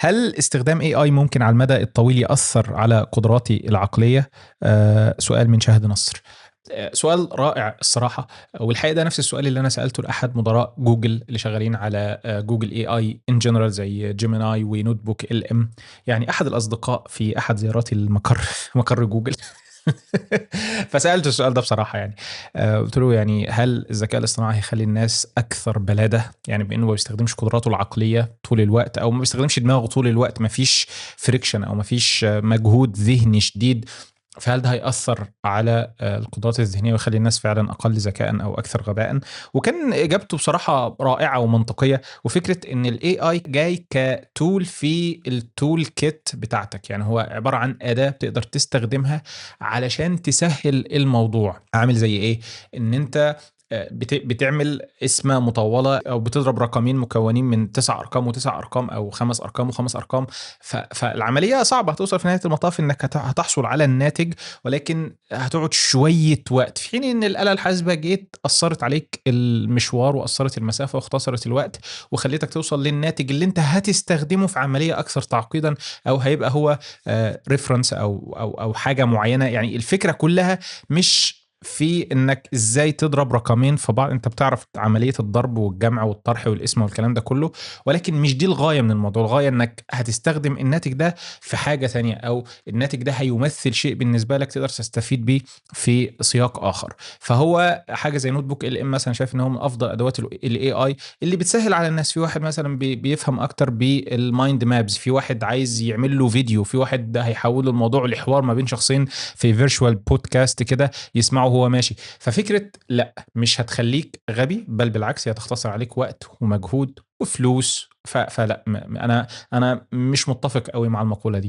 هل استخدام AI ممكن على المدى الطويل يأثر على قدراتي العقلية؟ سؤال من شاهد نصر. سؤال رائع الصراحة، والحقيقة ده نفس السؤال اللي أنا سألته لأحد مدراء جوجل اللي شغالين على جوجل AI in general زي جيميناي ونوت بوك LM. يعني أحد الأصدقاء في أحد زياراتي المقر مقر جوجل فسألته السؤال ده بصراحة يعني. قلت له يعني هل الذكاء الاصطناعي هيخلي الناس أكثر بلادة؟ يعني بأنه ما بيستخدمش قدراته العقلية طول الوقت أو ما بيستخدمش دماغه طول الوقت، مفيش فريكشن أو مفيش مجهود ذهني شديد، فهل ده هيأثر على القدرات الذهنية ويخلي الناس فعلا أقل ذكاء أو أكثر غباء؟ وكان إجابته بصراحة رائعة ومنطقية. وفكرة إن ال AI جاي كتول في التول كيت بتاعتك، يعني هو عبارة عن أداة بتقدر تستخدمها علشان تسهل الموضوع. عامل زي إيه؟ إن أنت بتعمل اسمة مطولة أو بتضرب رقمين مكونين من 9 أرقام وتسع أرقام أو 5 أرقام وخمس أرقام. فالعملية صعبة، هتوصل في نهاية المطاف إنك هتحصل على الناتج، ولكن هتقعد شوية وقت، في حين إن الآلة الحاسبة جيت أثرت عليك المشوار وأثرت المسافة واختصرت الوقت وخليتك توصل للناتج اللي أنت هتستخدمه في عملية أكثر تعقيدا، أو هيبقى هو ريفرنس أو حاجة معينة. يعني الفكرة كلها مش في انك ازاي تضرب رقمين في بعض، انت بتعرف عملية الضرب والجمع والطرح والقسمة والكلام ده كله، ولكن مش دي الغاية من الموضوع. الغاية انك هتستخدم الناتج ده في حاجة ثانية، او الناتج ده هيمثل شيء بالنسبة لك تقدر تستفيد بيه في سياق اخر. فهو حاجة زي نوت بوك ال ام مثلا، شايف ان هو من افضل ادوات الاي اي اللي بتسهل على الناس. في واحد مثلا بيفهم اكتر بالمايند مابز، في واحد عايز يعمل له فيديو، في واحد هيحول الموضوع لحوار ما بين شخصين في فيرتشوال بودكاست كده يسمعه وهو ماشي. ففكرة لا، مش هتخليك غبي، بل بالعكس هي هتختصر عليك وقت ومجهود وفلوس. فلا، انا مش متفق قوي مع المقولة دي.